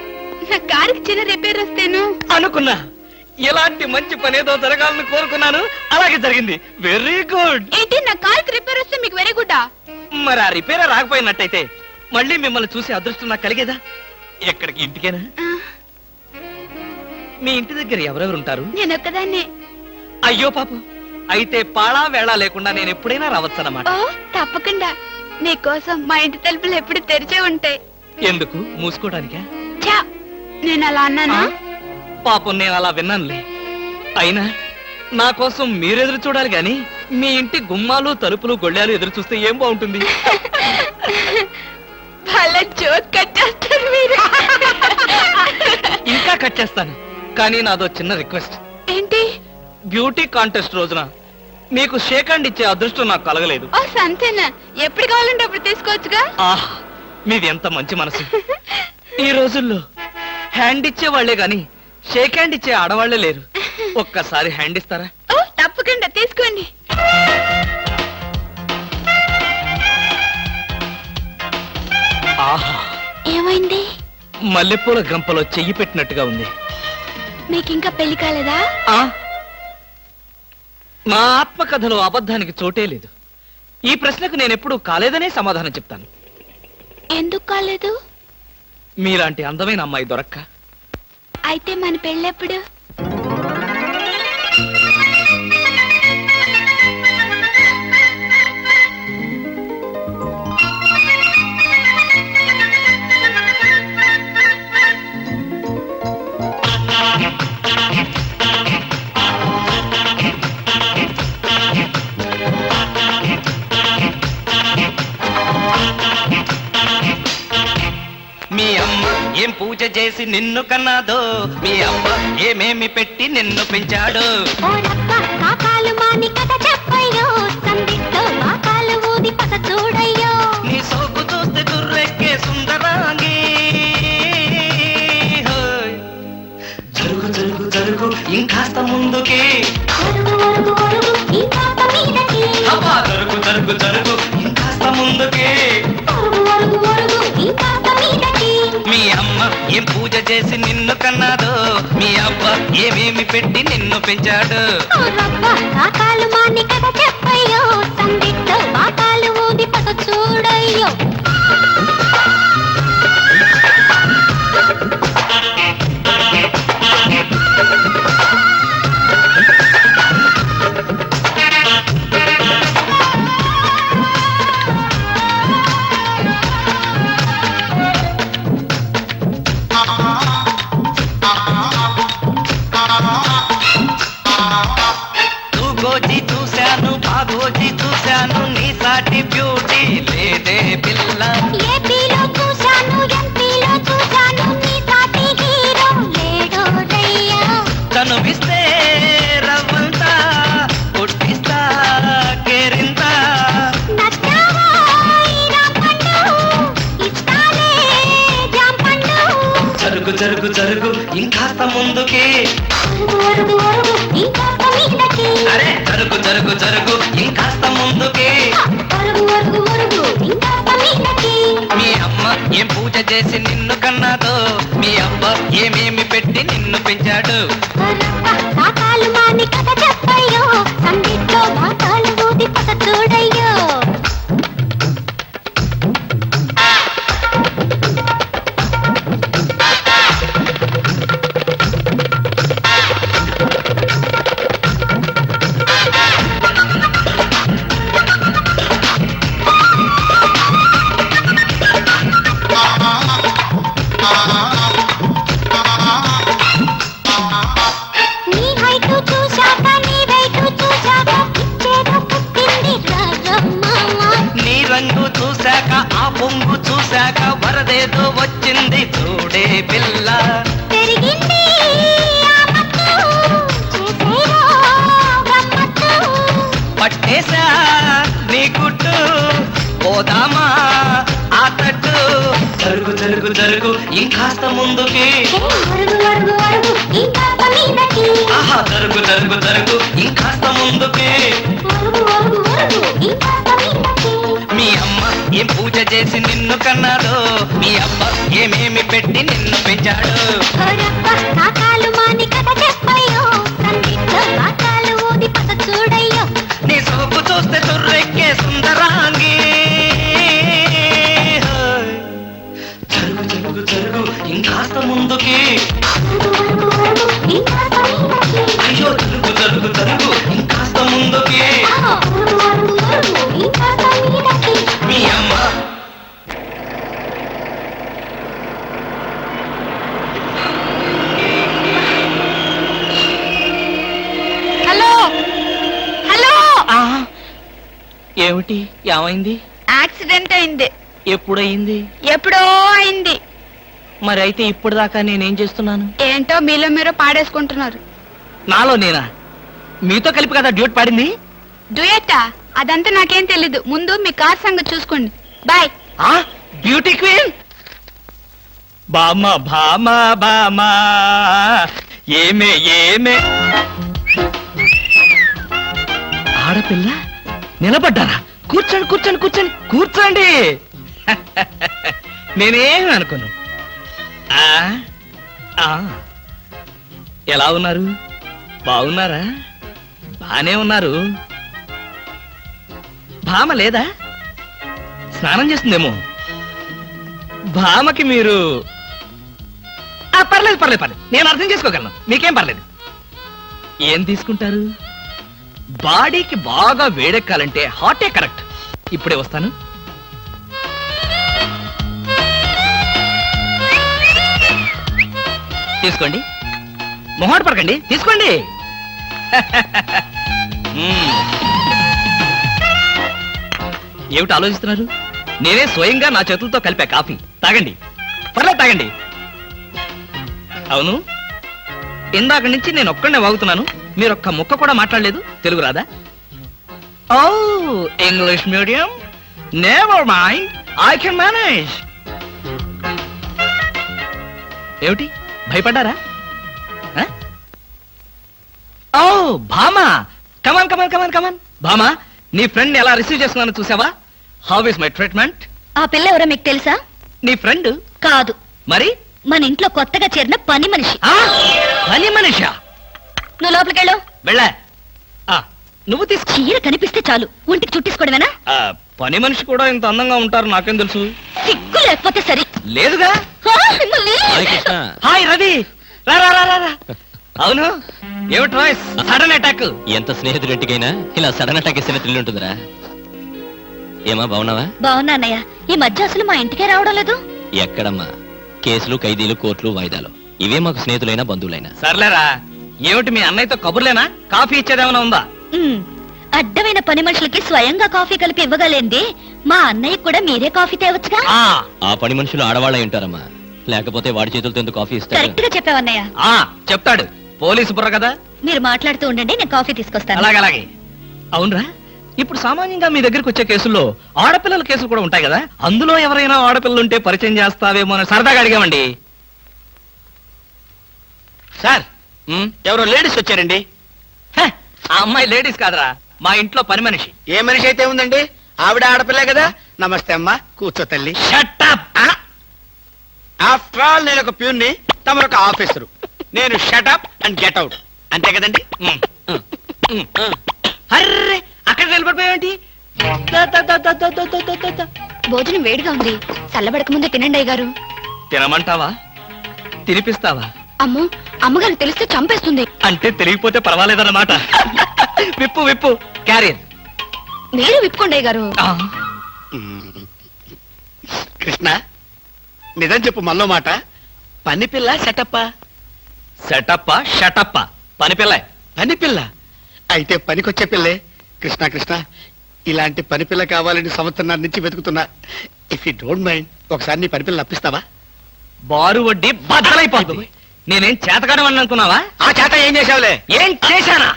నా కారుకి చిన్న రిపేర్ వస్తేను అనుకున్నా ఇలాంటి మంచి పని ఏదో జరగాలని కోరుకున్నాను, అలాగే జరిగింది. Very good. ఏంటి నా కారుకి రిపేర్ వస్తే మీకు వెరీ గుడ్? మరి ఆ రిపేర్ రాకపోయినట్టయితే మళ్ళీ మిమ్మల్ని చూసి అదృష్టం నాకు కలిగేదా? ఎక్కడికి? ఇంటికేనా? మీ ఇంటి దగ్గర ఎవరెవరు ఉంటారు? నేను ఒక్కదాన్నే. అయ్యో పాపం, అయితే పాళా వేళ లేకుండా నేను ఎప్పుడైనా రావచ్చన్నమాట. ఓ తప్పకుండా. నీకోసం మా ఇంటి తలుపులు ఎప్పుడు తెరిచే ఉంటాయి. ఎందుకు? మూసుకోవడానికా? చా, నేను అలా అన్నానా? పాపం నేను అలా విన్నానులే. అయినా నా కోసం మీరెదురు చూడాలి గాని మీ ఇంటి గుమ్మాలు తలుపులు గొళ్ళాలు ఎదురు చూస్తే ఏం బాగుంటుంది? వాళ్ళ జోక్ కట్టేస్తారు మీరు. ఇంకా కట్ చేస్తాను, కానీ నాదో చిన్న రిక్వెస్ట్. ఏంటి? బ్యూటీ కాంటెస్ట్ రోజున మీకు షేక్ హ్యాండ్ ఇచ్చే అదృష్టం నాకు కలగలేదు. ఓ సంతేనా? ఎప్పుడు కావాలంటే అప్పుడు తీసుకోవచ్చుగా. ఆహ్, మీది ఎంత మంచి మనసు. ఈ రోజుల్లో హ్యాండ్ ఇచ్చే వాళ్లే గాని షేక్ హ్యాండ్ ఇచ్చే ఆడవాళ్లే లేరు. ఒక్కసారి హ్యాండ్ ఇస్తారా? ఓ తప్పకుండా తీసుకోండి. ఆహా, ఏమైంది? మల్లెపూల గంపలో చెయ్యి పెట్టినట్టుగా ఉంది. మీకింకా పెళ్లి కాలేదా? ఆ, నా ఆత్మకథలో అబద్ధానికి చోటే లేదు. ఈ ప్రశ్నకు నేనెప్పుడు కాలేదనే సమాధానం చెప్తాను. ఎందుకు కాలేదు? మీలాంటి అందమైన అమ్మాయి దొరక్క. అయితే మన పెళ్ళెప్పుడు? మీ అమ్మ ఏం పూజ చేసి నిన్ను కన్నాదో, మీ అమ్మ ఏమేమి పెట్టి నిన్ను పెంచాడు. నీ సోకు చూస్తే గుర్రెక్కే సుందరాంగి. హోయ్. జరుగు జరుగు జరుగు ఇంకాస్త ముందుకి. అబ్బా, జరుగు జరుగు జరుగు ఇంకాస్త ముందుకి. మీ అమ్మ ఏం పూజ చేసి నిన్ను కన్నాదో, మీ అబ్బ ఏమేమి పెట్టి నిన్ను పెంచాడు. చూడయ్యో తూగోజీ చూశాను, బాగోజీ చూశాను, నీ సాటి బ్యూటీ లేదే పిల్ల. ఏపీలో చూశాను, ఎంపీలో చూశాను, నీ సాటి హీరో లేడోరయ్యా. కనువిస్తే రవ్వంతా కొట్టిస్తా కేరింతా. నచ్చావా ఈ రాంపండు, ఇస్తాలే జాంపండు. జరుగు జరుగు జరుగు ఇంకాస్త ముందుకి. ఒరుగు ఒరుగు ఇంకాస్త మీదకి. అరే జరుగు జరుగు జరుగు ఇంకాస్త ముందుకి. ఒరుగు ఒరుగు ఒరుగు ఇంకాస్త మీదకి. మీ అమ్మ ఏం పూజ చేసి నిన్ను కన్నాదో, మీ అబ్బ ఏమేమి పెట్టి నిన్ను పెంచాడు. కాకాలు మాని కథ చెప్పయ్యో, సంగీట్లో మాకాలు ఊది పద చూడయ్యో. ఒడ్డు పోదామా ఆ తట్టు జరుగు జరుగు జరుగు ఇంకాస్త ముందుకి ఆహా జరుగు జరుగు జరుగు ఇంకాస్త ముందుకి మీ అమ్మ ఏం పూజ చేసి నిన్ను కన్నాడు మీ అబ్బ ఏమేమి పెట్టి నిన్ను పెంచాడు నీ సోపు చూస్తే చుర్రెక్కే సుందరాంగి జరుగు జరుగు జరుగు ఇంకాస్త ముందుకి అయ్యో జరుగు జరుగు జరుగు ఇంకాస్త ముందుకి మీ అమ్మ హలో హలో ఏమిటి ఏమైంది యాక్సిడెంట్ అయింది. ఎప్పుడయింది ఎప్పుడో అయింది. మరి అయితే ఇప్పుడు దాకా నేనేం చేస్తున్నాను ఏంటో మీలో మీరు పాడేసుకుంటున్నారు. నాలో నేనా మీతో కలిపి కదా డ్యూట్ పాడింది డ్యూయట్టా అదంతా నాకేం తెలీదు. ముందు మీ కార్ సంగతి చూసుకోండి. బాయ్. ఆ బ్యూటీ క్వీన్ బామ్మ భామ బామ ఏమే ఏమే ఆడపిల్ల నిలబడ్డారా కూర్చోండి కూర్చోండి కూర్చోండి కూర్చోండి నేనేమి అనుకోను ఆ, ఆ. ఎలా ఉన్నారు బాగున్నారా బానే ఉన్నారు భామ లేదా స్నానం చేస్తుందేమో భామకి మీరు పర్లేదు పర్లేదు పర్లేదు నేను అర్థం చేసుకోగలను మీకేం పర్లేదు ఏం తీసుకుంటారు బాడీకి బాగా వేడెక్కాలంటే హాటే కరెక్ట్ ఇప్పుడే వస్తాను తీసుకోండి మొహాట పడకండి తీసుకోండి ఏమిటి ఆలోచిస్తున్నారు నేనే స్వయంగా నా చేతులతో కలిపా కాఫీ తాగండి పర్లేదు తాగండి అవును ఇందాక నుంచి నేను ఒక్కడనే వాగుతున్నాను మీరు ఒక్క ముక్క కూడా మాట్లాడలేదు తెలుగు రాదా oh English medium never mind I can manage ఏమిటి భయపడ్డారా ఆ? ఓ భామా కమాన్ కమాన్ కమాన్ కమాన్ భామా నీ ఫ్రెండ్ ఎలా రిసీవ్ చేస్తున్నానో చూసావా హౌ ఇస్ మై ట్రీట్మెంట్ ఆ పిల్ల ఎవరో మీకు తెలుసా? నీ ఫ్రెండ్ కాదు, మరి మన ఇంట్లో కొత్తగా చేరిన పని మనిషి. ఆ పని మనిషా నువ్వు లోపలికెళ్ళు. వెళ్ళా ఆ, నువ్వు తీసుకో చీర కనిపిస్తే చాలు ఒంటికి చుట్టేసుకోవడమేనా? ఆ, పని మనిషి కూడా ఇంత అందంగా ఉంటారు నాకేం తెలుసు సిగ్గు లేకపోతే సరి. లేదుగా ఆ, మిమ్మల్ని. హాయ్ రవి రా రా రా రా, రా. అవును ఏమిటి వాయిస్ సడన్ అటాక్ ఎంత స్నేహితుడింటికైనా ఇలా సడన్ అటాక్ ఇస్తే థ్రిల్ ఉంటుందిరా ఏమా బాగున్నావా బావున్నా అన్నయ్య. ఈ మధ్య అసలు మా ఇంటికే రావడం లేదు. ఎక్కడమ్మా కేసులు ఖైదీలు కోర్టులు వాయిదాలు ఇవే మాకు స్నేహితులైనా బంధువులైనా సర్లేరా ఏమిటి మీ అన్నయ్యతో కబుర్లేనా కాఫీ ఇచ్చేదేమైనా ఉందా ఉమ్, అడ్డమైన పని మనుషులకి స్వయంగా కాఫీ కలిపి ఇవ్వగలేంది మా అన్నయ్య కూడా మీరే కాఫీ తేవచ్చుగా. ఆ ఆ పని మనుషులు ఆడవాళ్ళై ఉంటారమ్మా లేకపోతే వాడి చేతులతో ఎందుకు కాఫీ ఇస్తారు కరెక్ట్ గా చెప్పావన్నయ్య. ఆ చెప్తాడు పోలీసు బుర్ర కదా మీరు మాట్లాడుతూ ఉండండి, నేను కాఫీ తీసుకొస్తాను. అలాగే అలాగే అవునరా ఇప్పుడు సామాన్యంగా మీ దగ్గరికి వచ్చే కేసుల్లో ఆడపిల్లల కేసులు కూడా ఉంటాయి కదా అందులో ఎవరైనా ఆడపిల్లలు ఉంటే పరిచయం చేస్తావేమో అని సరదాగా అడిగామండి సార్ ఉమ్, ఎవరో లేడీస్ వచ్చారండి. హ, ఆ అమ్మాయి లేడీస్ కాదురా మా ఇంట్లో పని మనిషి ఏ మనిషి అయితే ఉందండి, ఆవిడ ఆడపిల్లే కదా. నమస్తే అమ్మా, కూర్చో తల్లి. Shut up! ఆఫ్టర్ ఆల్ నేను ఒక ప్యూన్ని, తమరు ఒక ఆఫీసరు. నేను షటప్ అండ్ గెట్ అవుట్ అంతే కదండి. ఉమ్, ఉమ్, ఉమ్. అర్రే అక్కడ నిలబడిపోయావేంటి ద, ద, ద, ద, ద, ద, ద, ద, ద, ద. భోజనం వేడిగా ఉంది, చల్లబడక ముందే తినండి అయ్య గారు. తినమంటావా తినిపిస్తావా అమ్మో, అమ్మగారు తెలిస్తే చంపేస్తుంది. అంటే తెలియకపోతే పర్వాలేదన్నమాట విప్పు విప్పు క్యారియర్ మీరు విప్పుకోండి అయ్య గారు. కృష్ణ నిజం చెప్పు మనలో మాట, పని పిల్ల సెటప్ప? సెటప్ప షటప్ప పని పిల్ల పని పిల్ల అయితే పనికొచ్చే పిల్లే. కృష్ణ కృష్ణ ఇలాంటి పని పిల్ల కావాలని సంవత్సరం నుంచి వెతుకుతున్నా. ఇఫ్ యూ డోంట్ మైండ్ ఒకసారి నీ పని పిల్ల అప్పిస్తావా? బారు వడ్డీ బద్దలైపోతుంది నేనేం చేతకాడమని అనుకున్నావా ఆ చేత ఏం చేసావులే? ఏం చేశానా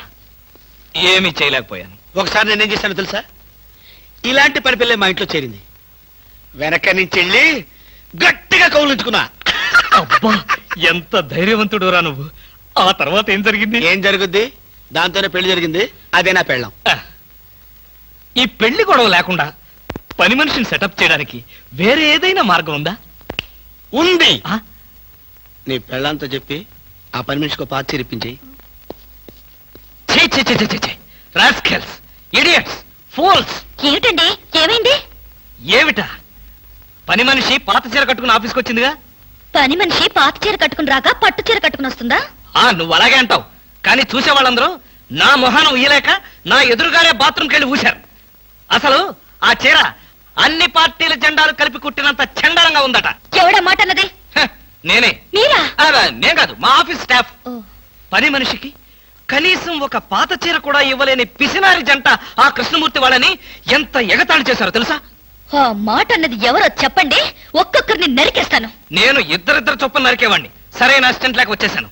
ఏమీ చేయలేకపోయాను ఒకసారి నేనేం చేశాను తెలుసా? ఇలాంటి పనిపిల్లే మా ఇంట్లో చేరింది. వెనక నుంచి వెళ్ళి గట్టిగా కౌలించుకున్నా. అబ్బా ఎంత ధైర్యవంతుడు రా నువ్వు. ఆ తర్వాత ఏం జరిగింది? ఏం జరుగుద్ది? దాంతోనే పెళ్లి జరిగింది. అదే నా పెళ్ళం. ఈ పెళ్లి గొడవ లేకుండా పని మనిషిని సెటప్ చేయడానికి వేరే ఏదైనా మార్గం ఉందా? ఉంది. ఆ? నీ పెళ్ళంతో చెప్పి ఆ పని మనిషికి పాత చిరిపించి. ఛీ, ఛీ, ఛీ, ఛీ, ఛీ, ఛీ. Rascals, idiots, fools. ఏమిటండి, ఏమైంది? ఏమిటా? పని మనిషి పాత చీర కట్టుకుని ఆఫీస్కి వచ్చిందిగా. పని మనిషి పాత చీర కట్టుకుని రాక పట్టు చీర కట్టుకుని వస్తుందా? నువ్వు అలాగే అంటావు, కానీ చూసే వాళ్ళందరూ నా మొహానం ఊయలేక నా ఎదురుగానే బాత్రూమ్కి వెళ్ళి ఊశారు. అసలు ఆ చీర అన్ని పార్టీల జెండాలు కలిపి కుట్టినంత చండాలంగా ఉందట. ఎవడా మాట అన్నది? హ, నేనే. మీరా? నేను కాదు, మా ఆఫీస్ స్టాఫ్. ఓ, పని మనిషికి కనీసం ఒక పాత చీర కూడా ఇవ్వలేని పిసినారి జంట ఆ కృష్ణమూర్తి వాళ్ళని ఎంత ఎగతాళి చేశారో తెలుసా? ఆ మాట అన్నది ఎవరో చెప్పండి, ఒక్కొక్కరిని నరికేస్తాను. నేను ఇద్దరిద్దరు చొప్పున నరికేవాడిని. సరైన అసిస్టెంట్ లేక వచ్చేసాను.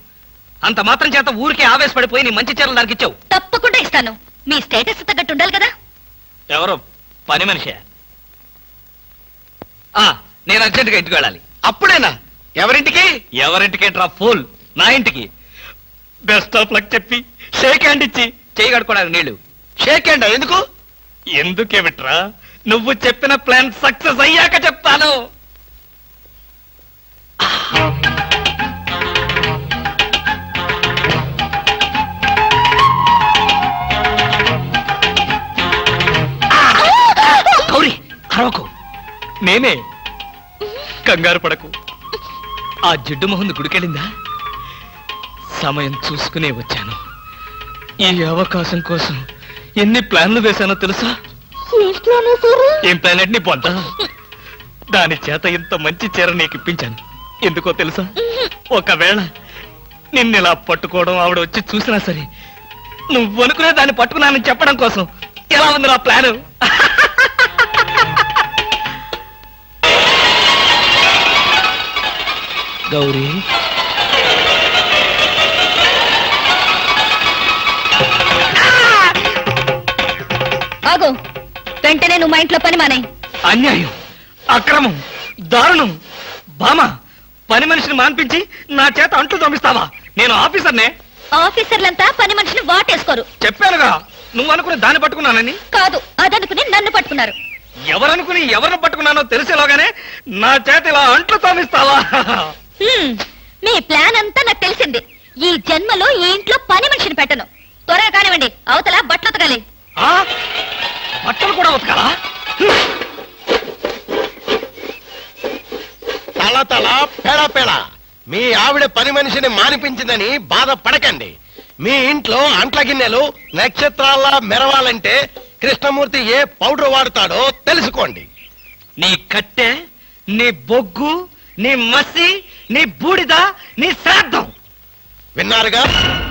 అంత మాత్రం చేత ఊరికే ఆవేశపడిపోయి నీ మంచి చీరలు నరికిచ్చావు. తప్పకుండా ఇస్తాను. మీ స్టేటస్ తగ్గట్టు ఉండాలి కదా. ఎవరో పని మనిషి. నేను అర్జెంటుగా ఇంటికి వెళ్ళాలి. అప్పుడేనా? ఎవరింటికి? ఎవరింటికేంట్రా ఫూల్? నా ఇంటికి. బెస్ట్ ఆఫ్ లక్ చెప్పి షేక్ హ్యాండ్ ఇచ్చి చేయి కడుకోవడానికి నీళ్లు. షేక్ హ్యాండ్ ఎందుకు? ఎందుకేమిట్రా, నువ్వు చెప్పిన ప్లాన్ సక్సెస్ అయ్యాక చెప్తాను. గౌరీ అరవకు, నేనే. కంగారు పడకు. ఆ జిడ్డు మొహంది గుడికెళ్ళిందా? సమయం చూసుకునే వచ్చాను. ఈ అవకాశం కోసం ఎన్ని ప్లాన్లు వేశానో తెలుసా? ఏం ప్లాన్ అంటే నీ పొంత? దాని చేత ఇంత మంచి చీర నీకు ఇప్పించాను. ఎందుకో తెలుసా? ఒకవేళ నిన్నిలా పట్టుకోవడం ఆవిడ వచ్చి చూసినా సరే నువ్వు అనుకునే దాన్ని పట్టుకున్నానని చెప్పడం కోసం. ఎలా ఉంది నా ప్లాను? గౌరీ, ఆగు, వెంటనే నువ్వు మా ఇంట్లో పని మానే. అన్యాయం, అక్రమం, దారుణం. బామ, పని మనిషిని మాన్పించి నా చేత అంట్లు తోమిస్తావా? నేను ఆఫీసర్నే. ఆఫీసర్లంతా పని మనిషిని వాటేసుకోరు. చెప్పానుగా, నువ్వు అనుకుని దాన్ని పట్టుకున్నానని. కాదు, అదనుకుని నన్ను పట్టుకున్నారు. ఎవరనుకుని ఎవరిని పట్టుకున్నానో తెలిసేలోగానే నా చేత ఇలా అంట్లు తోమిస్తావా? మీ ప్లాన్ అంతా నాకు తెలిసింది. ఈ జన్మలో ఈ ఇంట్లో పని మనిషిని పెట్టను. త్వరగా కానివ్వండి, అవతల బట్టలు ఉతకాలి. ఆ? బట్టలు కూడా ఉతకాలా? తల తల పెడ పెడ. మీ ఆవిడ పని మనిషిని మానిపించిందని బాధపడకండి. మీ ఇంట్లో అంట్ల గిన్నెలు నక్షత్రాల్లా మెరవాలంటే కృష్ణమూర్తి ఏ పౌడర్ వాడతాడో తెలుసుకోండి. నీ కట్టె, నీ బొగ్గు, నీ మసి, నీ బూడిద, నీ శ్రాద్ధం. విన్నారుగా?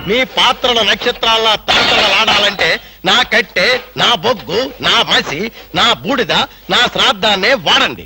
మీ పాత్రల నక్షత్రాల్లా తలతలలాడాలంటే నా కట్టె, నా బొగ్గు, నా మసి, నా బూడిద, నా శ్రాద్ధాన్నే వాడండి.